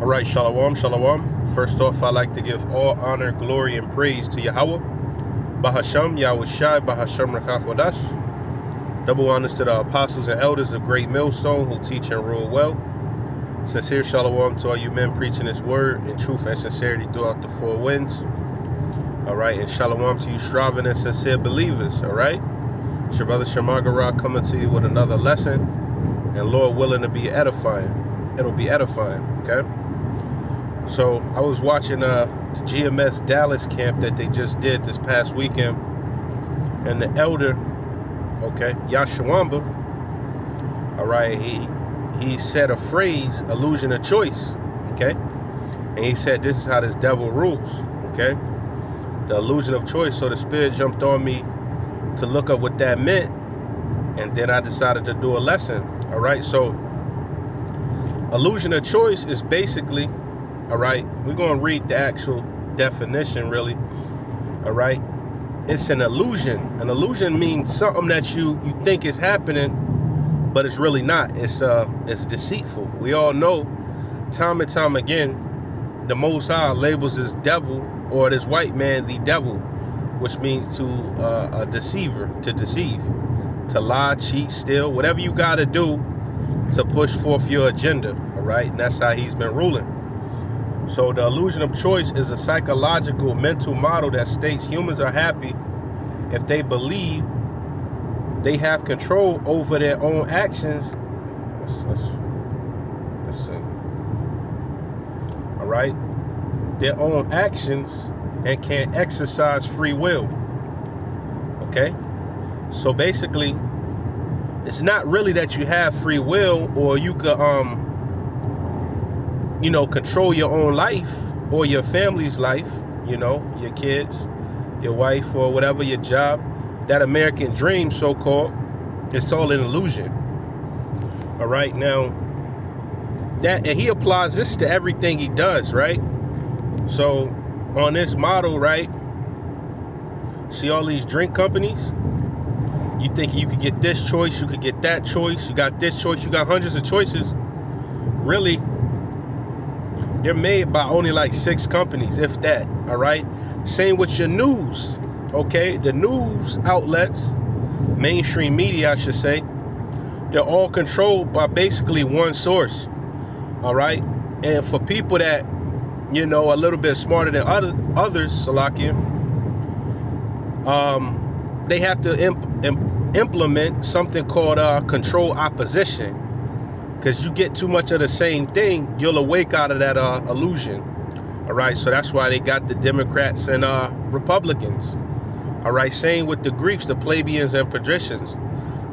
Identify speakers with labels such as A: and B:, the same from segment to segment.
A: Right, shalom, shalom. First off, I'd like to give all honor, glory, and praise to Yahweh, Bahasham, Yahweh Shai, Bahasham Rakach Wadash. Double honors to the apostles and elders of Great Millstone who teach and rule well. Sincere shalom to all you men preaching this word in truth and sincerity throughout the four winds. All right, and shalom to you striving and sincere believers. All right, it's your brother Shamagara coming to you with another lesson, and Lord willing to be edifying. It'll be edifying, okay? So I was watching the GMS Dallas camp that they just did this past weekend, and the elder, okay, Yashawamba, all right, he said a phrase, illusion of choice, okay, and he said this is how this devil rules, okay, the illusion of choice. So the spirit jumped on me to look up what that meant, and then I decided to do a lesson. All right, so illusion of choice is basically, all right, we're going to read the actual definition, really. All right, it's an illusion. An illusion means something that you think is happening, but it's really not. It's deceitful. We all know, time and time again, the Most High labels this devil or this white man the devil, which means to a deceiver, to deceive, to lie, cheat, steal, whatever you got to do to push forth your agenda. All right, and that's how he's been ruling. So the illusion of choice is a psychological mental model that states humans are happy if they believe they have control over their own actions. Let's see. All right, their own actions and can exercise free will. Okay, so basically, it's not really that you have free will or you could control your own life or your family's life, your kids, your wife, or whatever, your job, that American dream, so-called, it's all an illusion. All right, now, and he applies this to everything he does, right? So, on this model, right, see all these drink companies? You think you could get this choice, you could get that choice, you got this choice, you got hundreds of choices. Really? They're made by only like 6 companies, if that, all right? Same with your news, okay? The news outlets, mainstream media, I should say, they're all controlled by basically one source, all right? And for people that, a little bit smarter than others, Salakia, they have to implement something called control opposition. Because you get too much of the same thing, you'll awake out of that illusion. All right, so that's why they got the Democrats and Republicans. All right, same with the Greeks, the plebeians and patricians.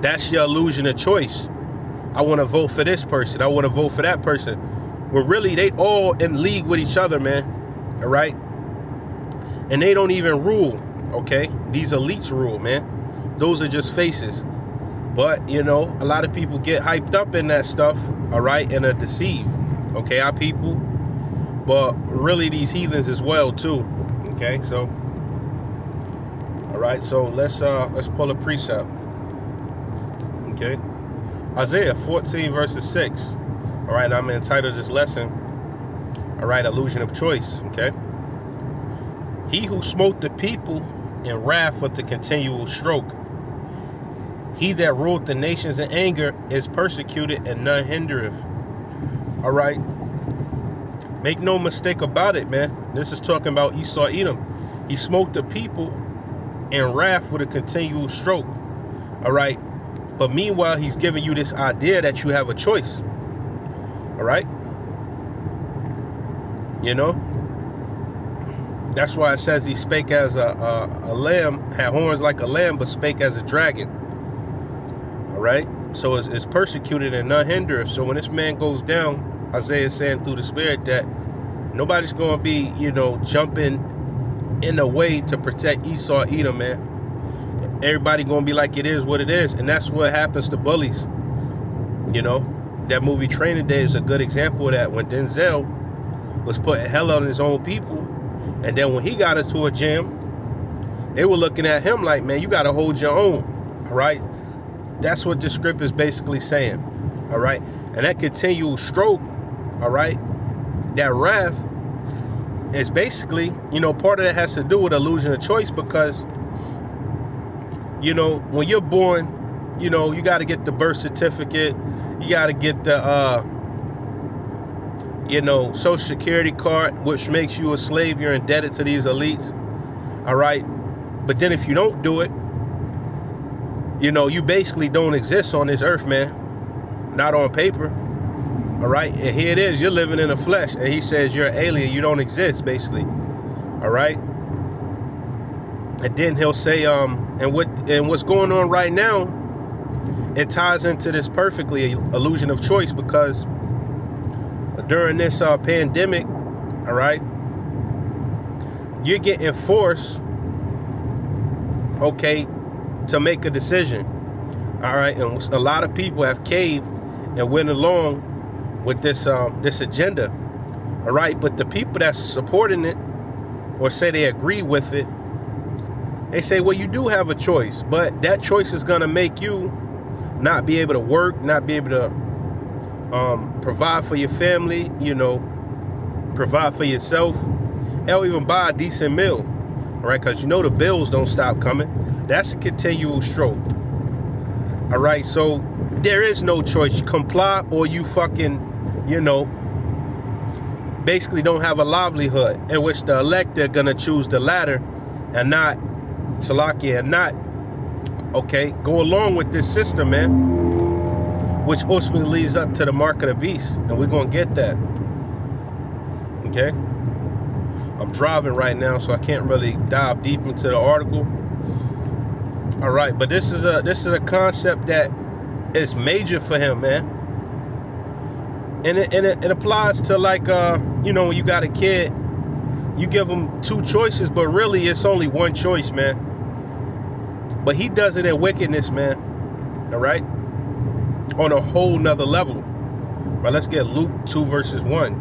A: That's your illusion of choice. I want to vote for this person. I want to vote for that person. Well, really, they all in league with each other, man. All right, and they don't even rule. Okay, these elites rule, man. Those are just faces. But, a lot of people get hyped up in that stuff, all right, and are deceived, okay, our people, but really these heathens as well, too, okay, so, all right, so let's pull a precept, okay, Isaiah 14, verses 6, all right, I'm entitled this lesson, all right, illusion of choice, okay, he who smote the people in wrath with the continual stroke, he that ruled the nations in anger is persecuted and none hindereth. All right. Make no mistake about it, man. This is talking about Esau Edom. He smote the people in wrath with a continual stroke. All right. But meanwhile, he's giving you this idea that you have a choice. All right. That's why it says he spake as a lamb, had horns like a lamb, but spake as a dragon. All right, so it's persecuted and none hindereth. So when this man goes down, Isaiah is saying through the Spirit that nobody's going to be, jumping in the way to protect Esau Edom, man. Everybody going to be like it is what it is, and that's what happens to bullies. That movie Training Day is a good example of that. When Denzel was putting hell on his own people, and then when he got into a jam, they were looking at him like, man, you got to hold your own, all right? That's what this script is basically saying, all right? And that continual stroke, all right, that wrath is basically, you know, part of that has to do with illusion of choice, because, you know, when you're born, you know, you got to get the birth certificate, you got to get the, you know, social security card, which makes you a slave. You're indebted to these elites. All right. But then if you don't do it, you know, you basically don't exist on this earth, man. Not on paper. All right. And here it is. You're living in the flesh. And he says you're an alien. You don't exist, basically. All right. And then he'll say, and what's going on right now, it ties into this perfectly, illusion of choice, because during this pandemic, all right, you're getting forced, okay, to make a decision. All right. And a lot of people have caved and went along with this this agenda. All right. But the people that's supporting it, or say they agree with it, they say, well, you do have a choice, but that choice is going to make you not be able to work, not be able to provide for your family, you know, provide for yourself, hell, even buy a decent meal. All right. Because, you know, the bills don't stop coming. That's a continual stroke. All right. So there is no choice. Comply or you fucking, you know, basically don't have a livelihood, in which the elect are going to choose the latter and not Salakia, and not, okay, go along with this system, man, which ultimately leads up to the mark of the beast. And we're going to get that. Okay. I'm driving right now, so I can't really dive deep into the article. All right. But this is a concept that is major for him, man. And it applies to, like, you know, when you got a kid, you give them two choices, but really it's only one choice, man. But he does it in wickedness, man. All right. On a whole nother level. Right. Let's get Luke 2 verses 1.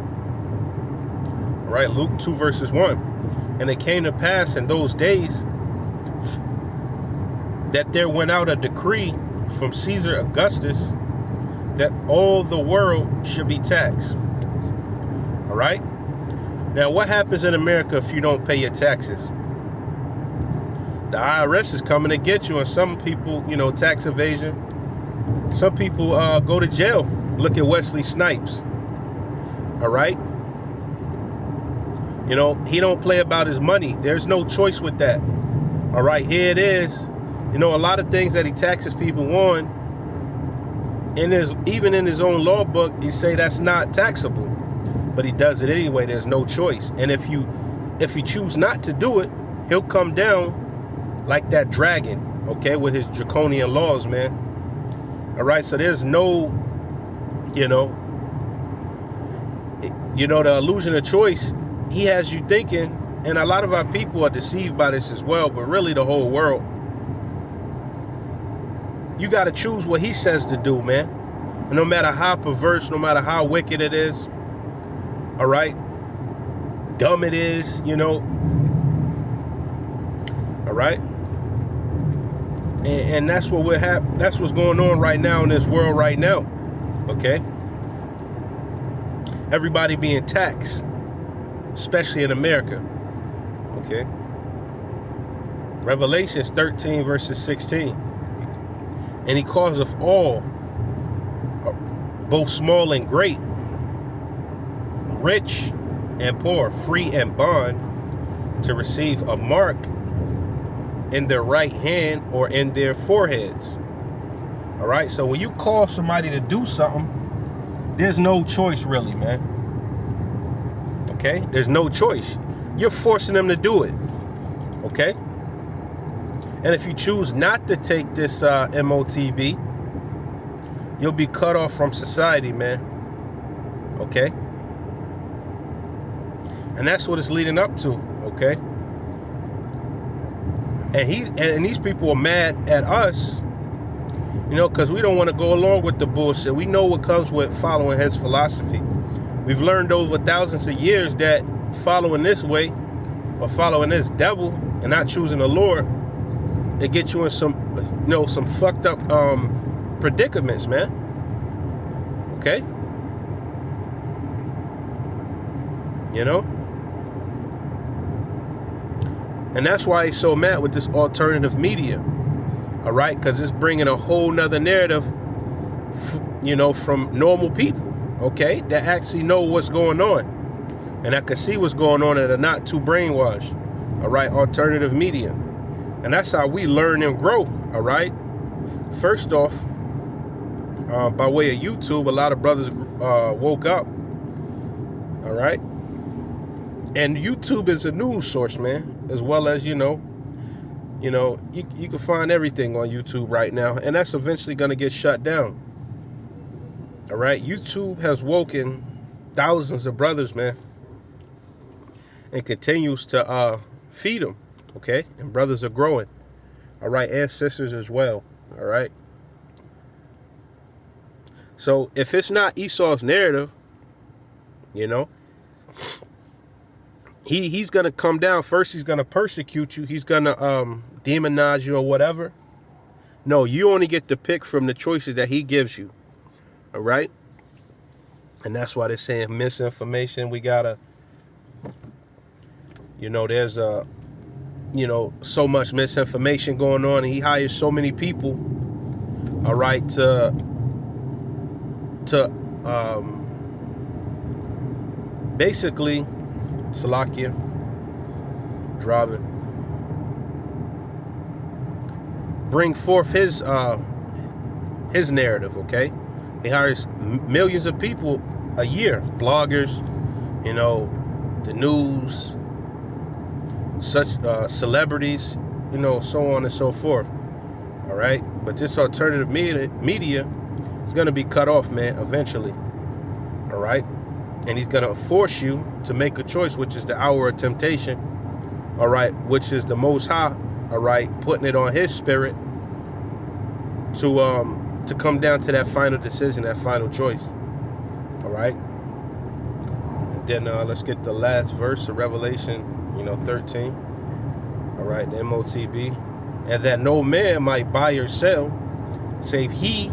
A: All right. Luke 2 verses 1. And it came to pass in those days that there went out a decree from Caesar Augustus that all the world should be taxed. All right. Now, what happens in America if you don't pay your taxes? The IRS is coming to get you, and some people, you know, tax evasion. Some people go to jail. Look at Wesley Snipes. All right. You know, he don't play about his money. There's no choice with that. All right. Here it is. You know, a lot of things that he taxes people on, and even in his own law book, he say that's not taxable. But he does it anyway. There's no choice. And if you choose not to do it, he'll come down like that dragon, okay, with his draconian laws, man. All right. So there's no, you know, the illusion of choice. He has you thinking, and a lot of our people are deceived by this as well, but really the whole world. You got to choose what he says to do, man. And no matter how perverse, no matter how wicked it is, all right, dumb it is, you know, all right. And that's what that's what's going on right now in this world right now. Okay. Everybody being taxed, especially in America. Okay. Revelations 13 verses 16. And he causeth all, both small and great, rich and poor, free and bond, to receive a mark in their right hand or in their foreheads. All right. So when you call somebody to do something, there's no choice really, man. Okay. There's no choice. You're forcing them to do it. Okay. And if you choose not to take this MOTB, you'll be cut off from society, man. Okay. And that's what it's leading up to. Okay. And these people are mad at us, you know, because we don't want to go along with the bullshit. We know what comes with following his philosophy. We've learned over thousands of years that following this way or following this devil and not choosing the Lord, it gets you in some, you know, some fucked up predicaments, man. Okay. you know? And that's why he's so mad with this alternative media, all right? Because it's bringing a whole nother narrative, you know, from normal people, okay, that actually know what's going on and that can see what's going on and are not too brainwashed, all right? Alternative media. And that's how we learn and grow, all right? First off, by way of YouTube, a lot of brothers woke up, all right? And YouTube is a news source, man, as well as, you can find everything on YouTube right now, and that's eventually going to get shut down. All right, YouTube has woken thousands of brothers, man, and continues to feed them, okay? And brothers are growing, all right, and sisters as well, all right? So if it's not Esau's narrative, you know, he's going to come down. First, he's going to persecute you. He's going to demonize you or whatever. No, you only get to pick from the choices that he gives you. All right? And that's why they're saying misinformation. We got to, there's so much misinformation going on. And he hires so many people, all right, to basically, Salakia, driving, bring forth his narrative, okay? He hires millions of people a year, bloggers, the news, such celebrities, so on and so forth, all right? But this alternative media is going to be cut off, man, eventually, all right? And he's going to force you to make a choice, which is the hour of temptation, all right, which is the Most High, all right, putting it on his spirit to come down to that final decision, that final choice, all right? And then let's get the last verse of Revelation, 13, all right, the MOTB. And that no man might buy or sell, save he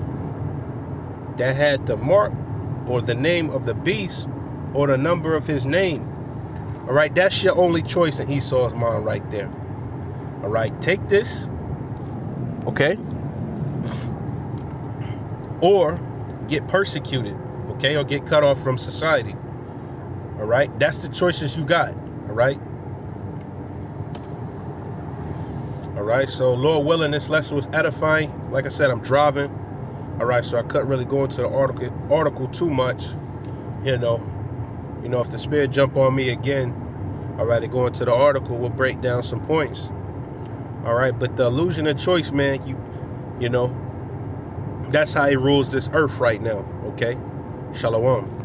A: that had the mark or the name of the beast or the number of his name. All right, that's your only choice in Esau's mind right there. All right, take this, okay, or get persecuted, okay, or get cut off from society. All right, that's the choices you got. All right. All right, so Lord willing, this lesson was edifying. Like I said, I'm driving. All right, so I couldn't really go into the article too much. If the spirit jump on me again, all right, to go into the article, we'll break down some points. All right, but the illusion of choice, man, that's how he rules this earth right now. Okay, Shalom.